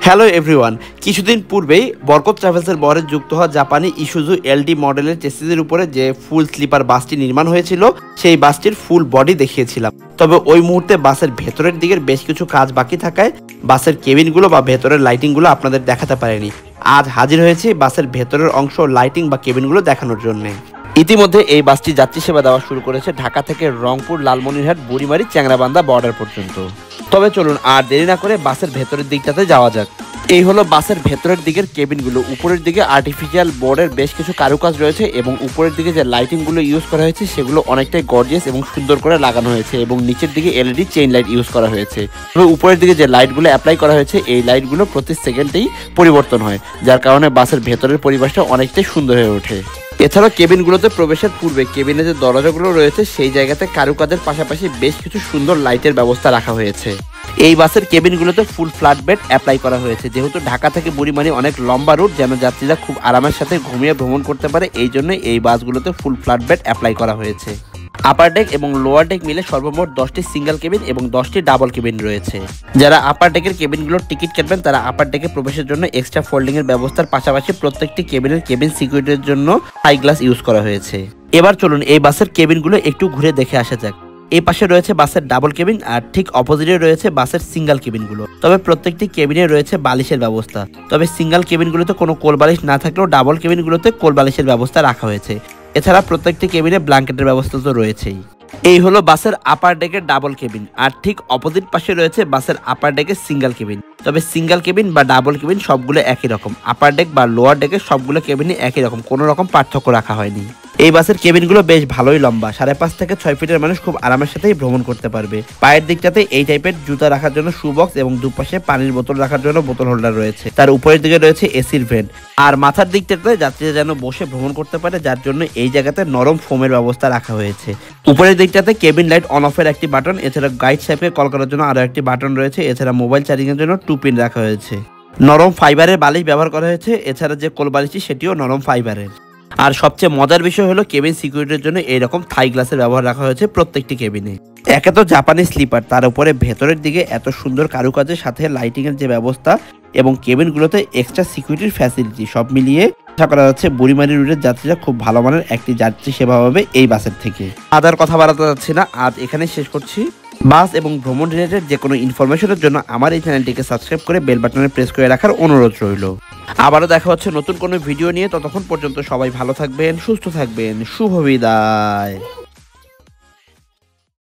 Hello everyone, কিছুদিন পূর্বেই বরকত ট্রাভেলসের বহরে যুক্ত হওয়া জাপানি ইসুজু এলডি মডেলের চেসিসের উপরে যে ফুল স্লিপার বাসটি নির্মাণ হয়েছিল সেই বাসটির ফুল বডি দেখিয়েছিলাম। তবে ওই মুহূর্তে বাসের ভেতরের দিকের বেশ কিছু কাজ বাকি থাকায় বাসের কেবিনগুলো বা ভেতরের লাইটিংগুলো আপনাদের দেখাতে পারেনি। আজ হাজির হয়েছি বাসের ভেতরের অংশ লাইটিং বা কেবিনগুলো দেখানোর জন্য। ইতিমধ্যে এই বাসটি যাত্রী সেবা দেওয়া শুরু করেছে ঢাকা থেকে রংপুর, লালমনিরহাট, বুড়িমারি, চ্যাংরাবান্ধা বর্ডার পর্যন্ত। তবে চলুন আর দেরি না করে বাসের ভেতরের দিকটাতে যাওয়া যাক। এই হলো বাসের ভেতরের দিকের কেবিনগুলো। উপরের দিকে আর্টিফিশিয়াল বোর্ডের বেশ কিছু কারুকাজ রয়েছে এবং উপরের দিকে যে লাইটিংগুলো ইউজ করা হয়েছে সেগুলো অনেকটাই গর্জিয়াস এবং সুন্দর করে লাগানো হয়েছে এবং নিচের দিকে এলইডি চেইন লাইট ইউজ করা হয়েছে। তবে উপরের দিকে যে লাইটগুলো অ্যাপ্লাই করা হয়েছে এই লাইটগুলো প্রতি সেকেন্ডেই পরিবর্তন হয়, যার কারণে বাসের ভেতরের পরিবেশটা অনেকটাই সুন্দর হয়ে ওঠে। এছাড়াও কেবিনগুলোতে প্রবেশের পূর্বে কেবিনে যে দরজাগুলো রয়েছে সেই জায়গাতে কারুকাজের পাশাপাশি বেশ কিছু সুন্দর লাইটের ব্যবস্থা রাখা হয়েছে। এই বাসের কেবিনগুলোতে ফুল ফ্ল্যাট বেড অ্যাপ্লাই করা হয়েছে, যেহেতু ঢাকা থেকে বুড়িমারি অনেক লম্বা রুট, যেন যাত্রীরা খুব আরামের সাথে ঘুমিয়ে ভ্রমণ করতে পারে, এই জন্য এই বাসগুলোতে ফুল ফ্ল্যাট বেড অ্যাপ্লাই করা হয়েছে। আপার ডেক এবং লোয়ার ডেক মিলে সর্বমোট 10টি সিঙ্গেল কেবিন এবং 10টি ডাবল কেবিন রয়েছে। যারা আপার ডেকের কেবিনগুলোর টিকিট কাটবেন তারা আপার ডেকে প্রবেশের জন্য এক্সট্রা ফোল্ডিং এর ব্যবস্থার পাশাপাশি প্রত্যেকটি কেবিনের কেবিন সিকিউরিটির জন্য হাই গ্লাস ইউজ করা হয়েছে। এবার চলুন এই বাসের কেবিনগুলো একটু ঘুরে দেখে আসা যাক। এই পাশে রয়েছে বাসের ডাবল কেবিন আর ঠিক অপোজিটে রয়েছে বাসের সিঙ্গেল কেবিনগুলো। তবে প্রত্যেকটি কেবিনে রয়েছে বালিশের ব্যবস্থা। তবে সিঙ্গেল কেবিনগুলোতে কোনো কোল বালিশ না থাকলেও ডাবল কেবিনগুলোতে কোল বালিশের ব্যবস্থা রাখা হয়েছে। এছাড়া প্রত্যেকটি কেবিনে ব্ল্যাঙ্কেটের ব্যবস্থা তো রয়েছেই। এই হলো বাসের আপার ডেকের ডাবল কেবিন আর ঠিক অপোজিট পাশে রয়েছে বাসের আপার ডেকের সিঙ্গেল কেবিন। তবে সিঙ্গেল কেবিন বা ডাবল কেবিন সবগুলো একই রকম, আপার ডেক বা লোয়ার ডেকের সবগুলো কেবিনই একই রকম, কোনো রকম পার্থক্য রাখা হয়নি। এই বাসের কেবিনগুলো বেশ ভালোই লম্বা, 5.5 থেকে 6 ফিটের মানুষ খুব আরামের সাথেই ভ্রমণ করতে পারবে। পায়ের দিকটাতে এই টাইপের জুতা রাখার জন্য শু বক্স এবং দুপাশে পানির বোতল রাখার জন্য বোতল হোল্ডার রয়েছে। তার উপরের দিকে রয়েছে এসির ভেন্ট আর মাথার দিকটাতে যাত্রীরা যেন বসে ভ্রমণ করতে পারে, যার জন্য এই জায়গাতে নরম ফোমের ব্যবস্থা রাখা হয়েছে। উপরের দিকটাতে কেবিন লাইট অন অফের একটি বাটন, এছাড়া গাইড সাহেবকে কল করার জন্য আরো একটি বাটন রয়েছে। এছাড়া মোবাইল চার্জিং এর জন্য 2 পিন রাখা হয়েছে। নরম ফাইবারের বালিশ ব্যবহার করা হয়েছে। এছাড়া যে কোল বালিশটি সেটিও নরম ফাইবারের। আর সবচেয়ে মজার বিষয় হলো কেবিন সিকিউরিটির জন্য এইরকম থাই গ্লাসের ব্যবহার রাখা হয়েছে প্রত্যেকটি কেবিনে। একে তো জাপানি স্লিপার, তার উপরে ভেতরের দিকে এত সুন্দর কারুকাজের সাথে লাইটিং এর যে ব্যবস্থা এবং কেবিনগুলোতে এক্সট্রা সিকিউরিটির ফ্যাসিলিটি, সব মিলিয়ে আশা করা যাচ্ছে বুড়িমারি রুটের যাত্রীরা খুব ভালো মানের একটি যাত্রী সেবা পাবে এই বাসের থেকে। আদার কথা বাড়াতে যাচ্ছি না, আজ এখানে শেষ করছি। বাস এবং ভ্রমণ রিলেটেড যে কোনো ইনফরমেশনের জন্য আমার এই চ্যানেলটিকে সাবস্ক্রাইব করে বেল বাটনে প্রেস করে রাখার অনুরোধ রইল। আবারও দেখা হচ্ছে নতুন কোনো ভিডিও নিয়ে, ততক্ষণ পর্যন্ত সবাই ভালো থাকবেন, সুস্থ থাকবেন, শুভ বিদায়।